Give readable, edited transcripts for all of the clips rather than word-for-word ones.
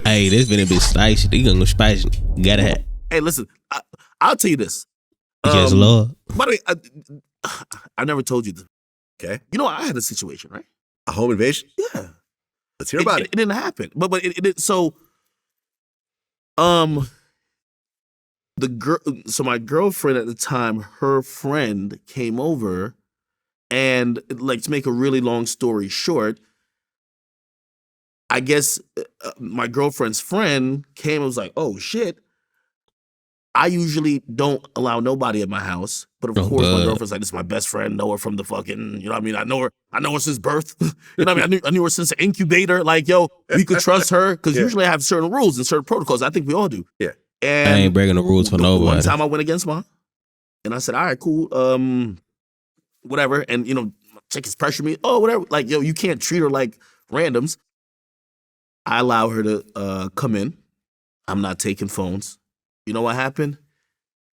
Hey, this been a bit spicy. They gonna go spicy. Gotta have. Hey, listen, I'll tell you this. Yes, Lord. By the way, I never told you this. Okay. You know, I had a situation, right? A home invasion? Yeah. Let's hear about it. It didn't happen, but it so the girl. So my girlfriend at the time, her friend came over, and like to make a really long story short, I guess my girlfriend's friend came and was like, "Oh shit." I usually don't allow nobody at my house, but of course my girlfriend's like, "This is my best friend. Know her from the fucking, you know what I mean? I know her since birth. You know what I mean? I knew her since the incubator. Like, yo, we could trust her because usually I have certain rules and certain protocols. I think we all do. Yeah. And I ain't breaking the rules for nobody. One time I went against mine, and I said, "All right, cool, whatever." And you know, chick is pressuring me. Oh, whatever. Like, yo, you can't treat her like randoms. I allow her to come in. I'm not taking phones. You know what happened?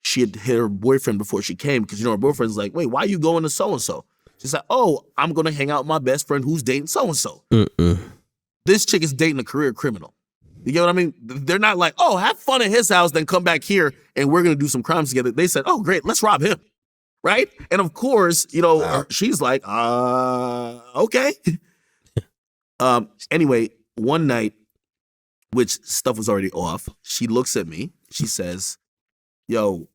She had hit her boyfriend before she came because, you know, her boyfriend's like, "Wait, why are you going to so-and-so?" She's like, "Oh, I'm going to hang out with my best friend who's dating so-and-so." This chick is dating a career criminal. You get what I mean? They're not like, "Oh, have fun at his house, then come back here and we're going to do some crimes together." They said, "Oh, great, let's rob him." Right? And of course, you know, she's like, okay. Anyway, one night, which stuff was already off, she looks at me. She says, "Yo,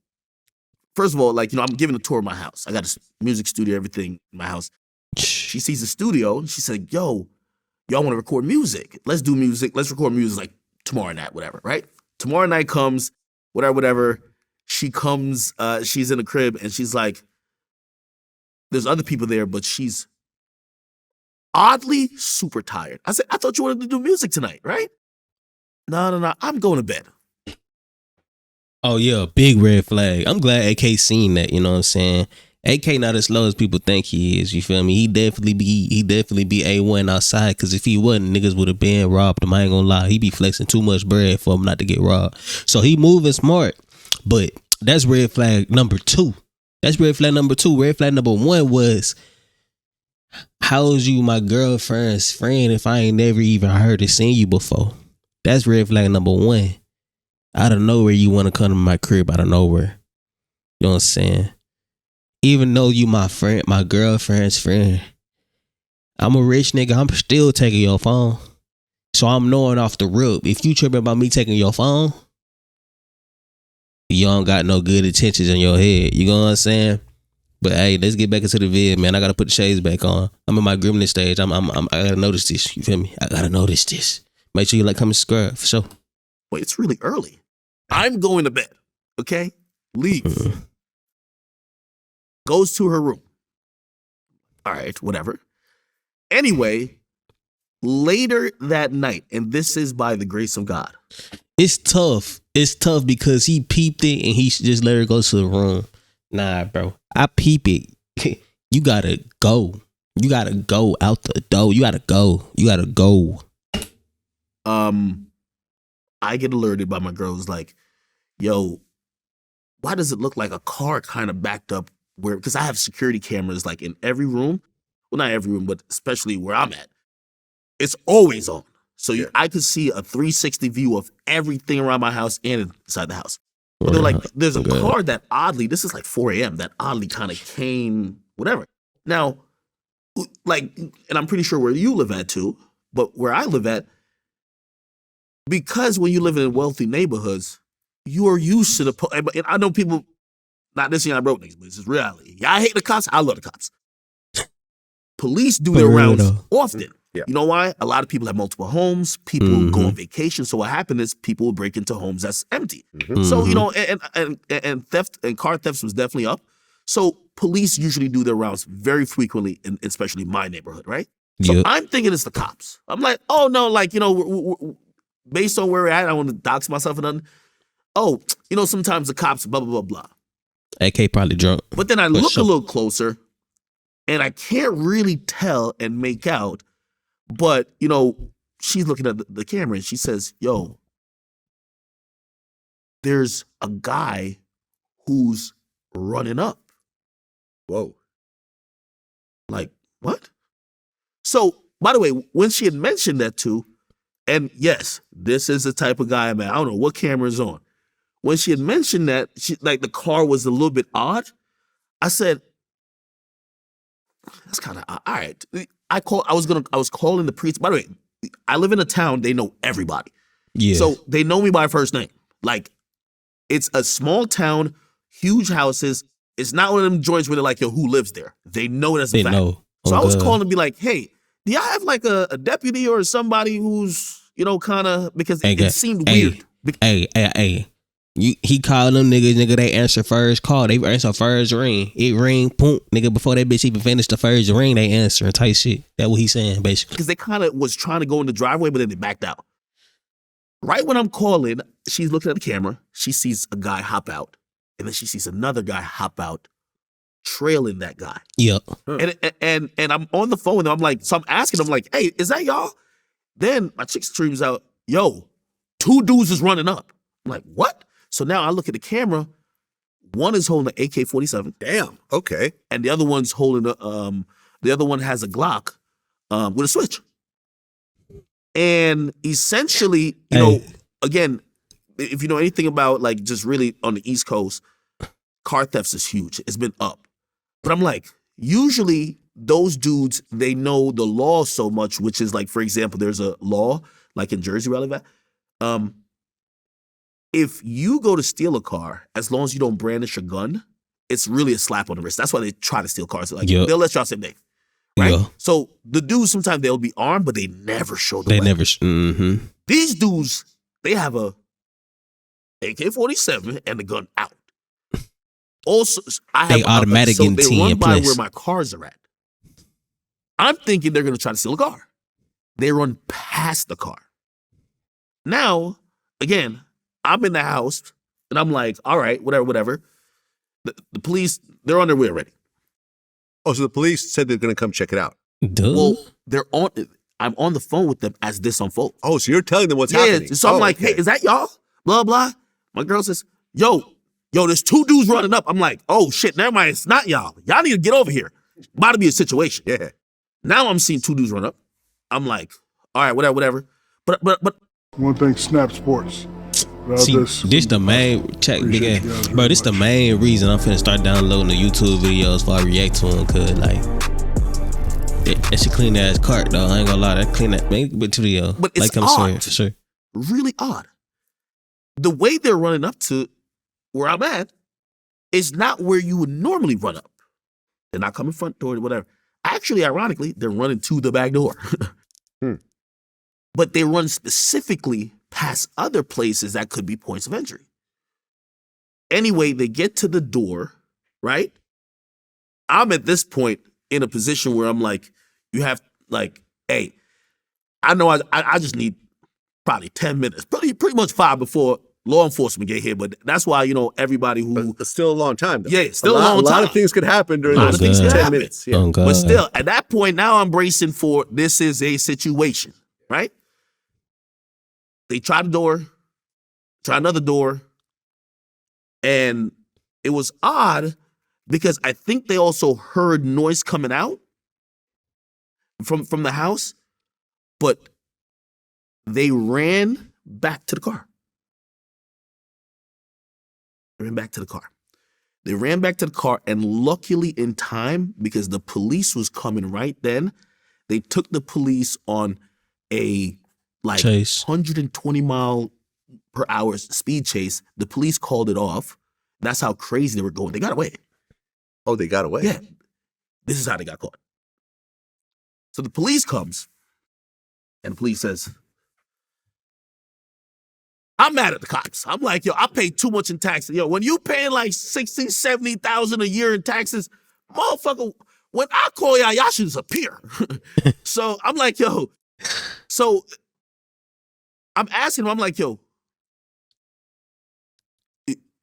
first of all, like, you know, I'm giving a tour of my house. I got a music studio, everything in my house." She sees the studio and she said, "Yo, y'all want to record music? Let's do music. Let's record music like tomorrow night, whatever, right?" Tomorrow night comes, whatever. She comes, she's in the crib and she's like, there's other people there, but she's oddly super tired. I said, "I thought you wanted to do music tonight, right?" No, I'm going to bed. Oh yeah, big red flag. I'm glad AK seen that, you know what I'm saying? AK not as slow as people think he is, you feel me? He definitely be A1 outside, cause if he wasn't, niggas would have been robbed him. I ain't gonna lie. He be flexing too much bread for him not to get robbed. So he moving smart. But that's red flag number 2. That's red flag number 2. Red flag number 1 was, how's you my girlfriend's friend if I ain't never even heard or seen you before? That's red flag number 1. Out of nowhere, you want to come to my crib out of nowhere. You know what I'm saying? Even though you my friend, my girlfriend's friend, I'm a rich nigga. I'm still taking your phone. So I'm knowing off the rip. If you tripping about me taking your phone, you don't got no good intentions in your head. You know what I'm saying? But hey, let's get back into the vid, man. I gotta put the shades back on. I'm in my gremlin stage. I gotta notice this. You feel me? I gotta notice this. Make sure you like, comment, subscribe for sure. Wait, it's really early. I'm going to bed. Okay? Leave. Goes to her room. All right, whatever. Anyway, later that night, and this is by the grace of God. It's tough. It's tough because he peeped it and he just let her go to the room. Nah, bro. I peep it. You gotta go. You gotta go out the door. You gotta go. You gotta go. I get alerted by my girl who's like, "Yo, why does it look like a car kind of backed up where," because I have security cameras like in every room. Well, not every room, but especially where I'm at. It's always on. So I could see a 360 view of everything around my house and inside the house. But they're like, there's a car that oddly, this is like 4 a.m., that oddly kind of came, whatever. Now, like, and I'm pretty sure where you live at too, but where I live at, because when you live in wealthy neighborhoods, you are used to the, and I know people, not this year I broke niggas, but this is reality. Y'all hate the cops, I love the cops. Police do their rounds often. Yeah. You know why? A lot of people have multiple homes. People go on vacation. So what happened is people will break into homes that's empty. So, you know, and theft and car thefts was definitely up. So police usually do their rounds very frequently, in especially my neighborhood, right? So I'm thinking it's the cops. I'm like, oh no, like, you know, we're, based on where we're at, I don't want to dox myself or nothing. Oh, you know, sometimes the cops, blah, blah, blah, blah. AK probably drunk. But then I look a little closer and I can't really tell and make out. But, you know, she's looking at the camera and she says, "Yo, there's a guy who's running up." Whoa. Like, what? So, by the way, when she had mentioned that too, And yes, this is the type of guy, man. I don't know what camera is on. When she had mentioned that, like the car was a little bit odd, I said, that's kind of odd. All right. I was calling the priest. By the way, I live in a town, they know everybody. Yeah. So they know me by first name. Like, it's a small town, huge houses. It's not one of them joints where they're like, yo, who lives there? They know it as a fact. Know. So I was calling to be like, hey, do y'all have like a deputy or somebody who's, kind of, because it seemed weird. Hey. He called them niggas, they answer first call. They answer first ring. It ring, boom, nigga, before that bitch even finished the first ring, they answering type shit. That's what he's saying, basically. Because they kind of was trying to go in the driveway, but then they backed out. Right when I'm calling, she's looking at the camera. She sees a guy hop out. And then she sees another guy hop out, trailing that guy. Yep. And I'm on the phone with him. I'm like, so I'm asking him, like, hey, is that y'all? Then my chick screams out, yo, 2 dudes is running up. I'm like, what? So now I look at the camera. One is holding an AK-47. Damn. Okay. And the other one's holding the other one has a Glock with a switch. And essentially, you know, again, if you know anything about like just really on the East Coast, car thefts is huge. It's been up. But I'm like, usually those dudes, they know the law so much, which is like, for example, there's a law like in Jersey where I live at. If you go to steal a car, as long as you don't brandish a gun, it's really a slap on the wrist. That's why they try to steal cars. Like they'll let you out same day. Right? Yeah. So the dudes, sometimes they'll be armed, but they never show the weapon. These dudes, they have a AK-47 and the gun out. Also, they automatic in they run by where my cars are at. I'm thinking they're going to try to steal a car. They run past the car. Now, again, I'm in the house and I'm like, all right, whatever. The police, they're on their way already. Oh, so the police said they're going to come check it out. Duh. Well, I'm on the phone with them as this unfolds. Oh, so you're telling them what's happening. So I'm like, hey, is that y'all? Blah, blah. My girl says, yo, there's 2 dudes running up. I'm like, oh shit, never mind, it's not y'all. Y'all need to get over here. About to be a situation. Yeah. Now I'm seeing 2 dudes run up. I'm like, all right, whatever. But one thing, Snap Sports. See, this the main check, big ass, bro. This the main reason I'm finna start downloading the YouTube videos before I react to them, cause like that shit clean ass cart though. I ain't gonna lie, that clean that make good video. But it's like I'm odd, saying, for sure. Really odd. The way they're running up to where I'm at is not where you would normally run up. They're not coming front door or whatever. Actually, ironically, they're running to the back door. But they run specifically past other places that could be points of entry. Anyway, they get to the door, right? I'm at this point in a position where I'm like, you have like, hey, I know I just need probably 10 minutes, pretty much 5 before law enforcement get here. But that's why, everybody who... But it's still a long time, though. Yeah, it's still a long time. A lot of things could happen during those 10 minutes. Yeah. But still, at that point, now I'm bracing for this is a situation, right? They try the door, try another door, and it was odd because I think they also heard noise coming out from the house, but they ran back to the car. They ran back to the car, and luckily in time, because the police was coming right then, they took the police on a chase. 120 mile per hour speed chase. The police called it off. That's how crazy they were going. They got away. Oh, they got away? Yeah. This is how they got caught. So the police comes, and the police says, I'm mad at the cops. I'm like, I pay too much in taxes. When you paying like 60, 70,000 a year in taxes, motherfucker, when I call y'all should disappear. So I'm like, so I'm asking him, I'm like,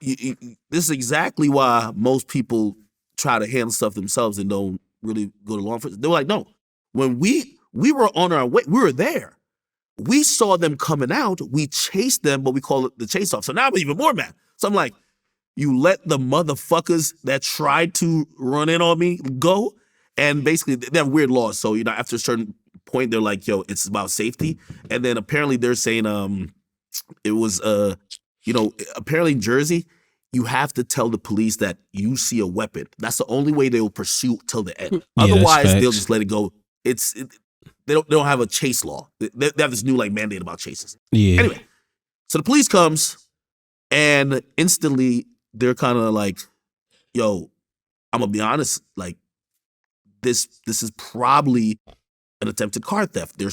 this is exactly why most people try to handle stuff themselves and don't really go to law enforcement. They're like, no, when we were on our way, we were there. We saw them coming out. We chased them, but we call it the chase off. So now I'm even more mad. So I'm like, you let the motherfuckers that tried to run in on me go? And basically, they have weird laws. So, after a certain point they're like, yo, it's about safety. And then apparently they're saying it was apparently in Jersey, you have to tell the police that you see a weapon. That's the only way they will pursue till the end. Yeah, Otherwise, they'll just let it go. They don't have a chase law. They have this new mandate about chases. Yeah. Anyway, so the police comes and instantly they're kind of like, yo, I'm gonna be honest, like this is probably an attempted car theft. They're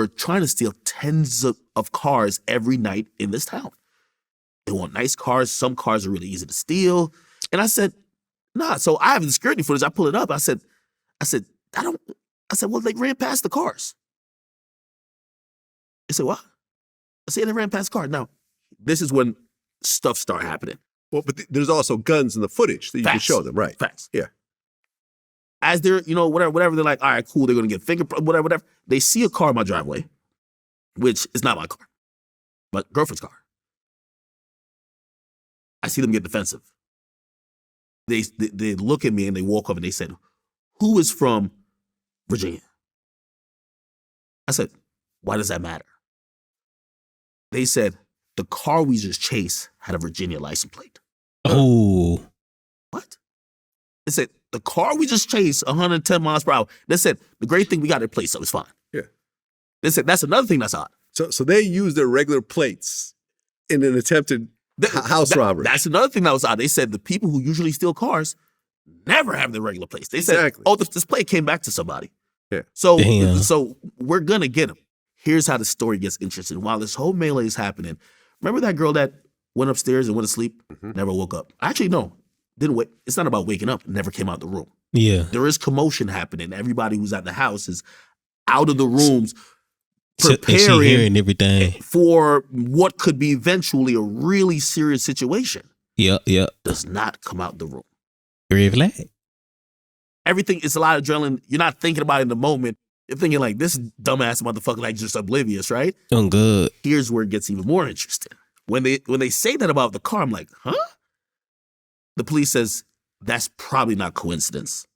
trying to steal tens of cars every night in this town. They want nice cars. Some cars are really easy to steal. And I said, nah. So I have the security footage. I pull it up. I said, well, they ran past the cars. I said, what? I said, they ran past the car. Now, this is when stuff started happening. Well, but there's also guns in the footage that you can Facts. show them, right? Facts. Yeah. As they're, whatever, they're like, all right, cool, they're going to get fingerprint, whatever. They see a car in my driveway, which is not my car, my girlfriend's car. I see them get defensive. They look at me and they walk up and they said, who is from Virginia? I said, why does that matter? They said, the car we just chased had a Virginia license plate. Oh. What? They said, the car we just chased 110 miles per hour. They said, the great thing we got it placed, so it's fine. Yeah. They said, that's another thing that's odd. So they use their regular plates in an attempted house robbery. That's another thing that was odd. They said the people who usually steal cars never have their regular plates. They said, Exactly. oh, this plate came back to somebody. Yeah. So Damn. we're going to get him. Here's how the story gets interesting. While this whole melee is happening, remember that girl that went upstairs and went to sleep? Mm-hmm. Never woke up. Actually, no. Didn't wait. It's not about waking up. Never came out of the room. Yeah. There is commotion happening. Everybody who's at the house is out of the rooms And she preparing hearing everything. for what could be eventually a really serious situation. Yep. Does not come out the room. Red flag. Everything, it's a lot of adrenaline. You're not thinking about it in the moment. You're thinking like, this dumbass motherfucker like just oblivious, right? I'm good. Here's where it gets even more interesting. When they say that about the car, I'm like, huh? The police says, that's probably not coincidence.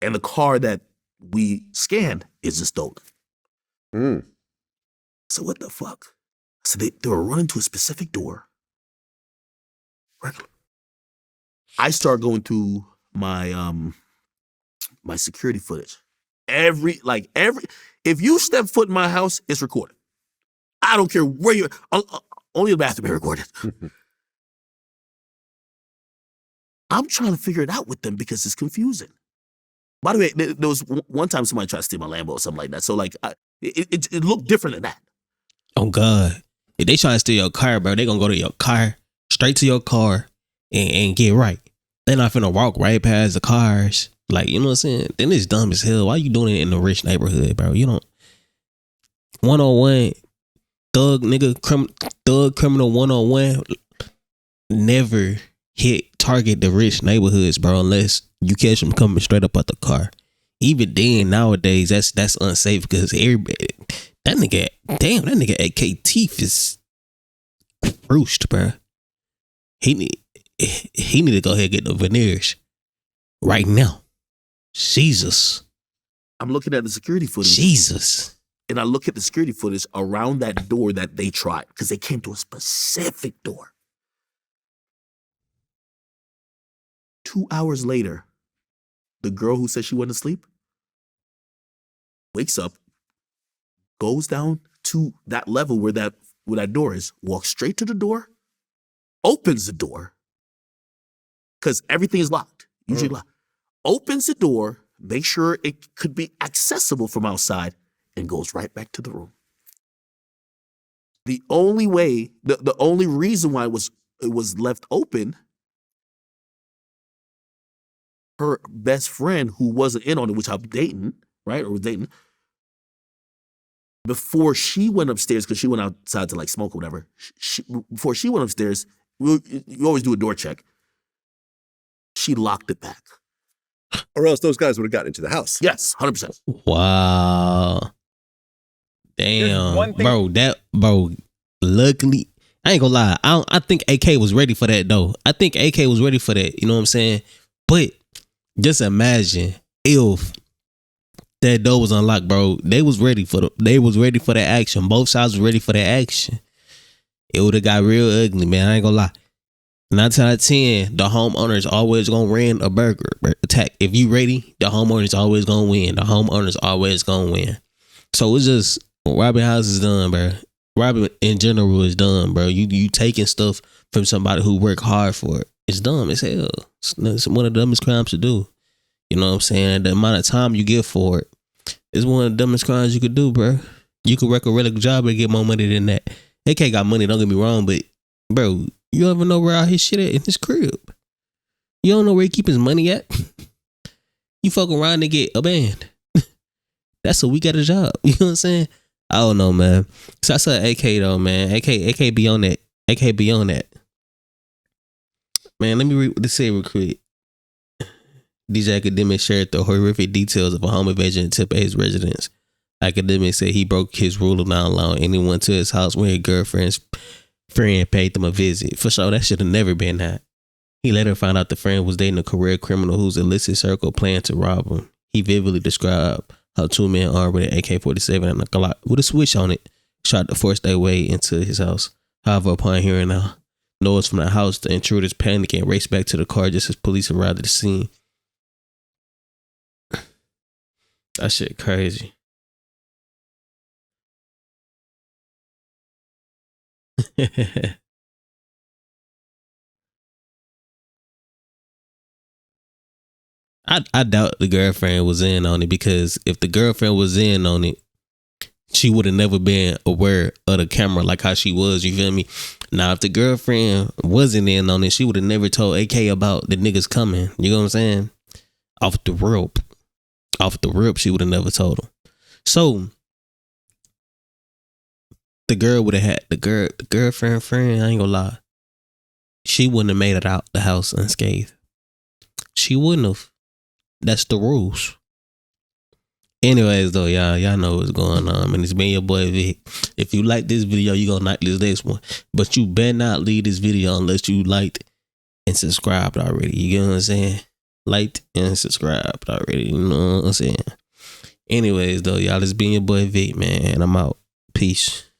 And the car that we scanned is just stolen. Mm. So what the fuck? So they were running to a specific door. Regular. I start going through my my security footage. Every if you step foot in my house, it's recorded. I don't care where you're. Only the bathroom is recorded. I'm trying to figure it out with them because it's confusing. By the way, there was one time somebody tried to steal my Lambo or something like that. So it looked different than that. Oh God. If they try to steal your car, bro, they gonna go to your car, straight to your car, and get right. They're not finna walk right past the cars. Like, you know what I'm saying? Then it's dumb as hell. Why you doing it in a rich neighborhood, bro? You don't. 101, thug criminal 101 never target the rich neighborhoods, bro, unless you catch them coming straight up out the car. Even then, nowadays, that's unsafe because everybody, that nigga AK teeth is bruised, bro. He need to go ahead and get the veneers right now. Jesus. I'm looking at the security footage. Jesus. And I look at the security footage around that door that they tried because they came to a specific door. 2 hours later, the girl who said she went to sleep wakes up, goes down to that level where that door is, walks straight to the door, opens the door, because everything is locked, usually locked. Opens the door, makes sure it could be accessible from outside, and goes right back to the room. The only way, the only reason why it was left open, her best friend who wasn't in on it, which I'm dating, right? Or was dating, before she went upstairs, because she went outside to smoke or whatever, before she went upstairs, you always do a door check. She locked it back. Or else those guys would have gotten into the house. Yes, 100%. Wow. Damn. Bro, luckily, I ain't gonna lie. I think AK was ready for that though. I think AK was ready for that. You know what I'm saying? But just imagine if That door was unlocked, bro. They was ready for that action. Both sides were ready for that action. It would have got real ugly, man. I ain't gonna lie. 9 out of 10, the homeowners always gonna win a burger attack. If you ready, the homeowners always gonna win. The homeowners always gonna win. So it's just robbing houses done, bro. Robbing in general is done, bro. You taking stuff from somebody who worked hard for it. It's dumb as hell. It's one of the dumbest crimes to do. You know what I'm saying? The amount of time you get for it is one of the dumbest crimes you could do, bro. You could work a really good job and get more money than that. AK got money, don't get me wrong, but bro, you don't even know where all his shit at in his crib. You don't know where he keep his money at. You fuck around and get a band. That's a week at a job. You know what I'm saying? I don't know, man. So I said AK though, man. AK be on that. AK be on that. Man, let me read what they say real quick. Dj Akademiks shared the horrific details of a home invasion at Tempe his residence. Akademiks said he broke his rule of not allowing anyone to his house when his girlfriend's friend paid them a visit. For sure, that should have never been that. He later found out the friend was dating a career criminal whose illicit circle planned to rob him. He vividly described how 2 men armed with an AK-47 and a Glock with a switch on it tried to force their way into his house. However, upon hearing a noise from the house, the intruders panicked and raced back to the car just as police arrived at the scene. That shit crazy. I doubt the girlfriend was in on it, because if the girlfriend was in on it, she would have never been aware of the camera like how she was. You feel me? Now, if the girlfriend wasn't in on it, she would have never told AK about the niggas coming. You know what I'm saying? Off the rip, she would have never told him. So the girl would have had the girlfriend friend. I ain't gonna lie, she wouldn't have made it out the house unscathed. She wouldn't have. That's the rules. Anyways, though, y'all know what's going on, and it's been your boy Vic. If you like this video, you gonna like this next one, but you better not leave this video unless you liked and subscribed already. You get what I'm saying? Liked and subscribed already. You know what I'm saying? Anyways, though, y'all, it's been your boy Vic, man, and I'm out. Peace.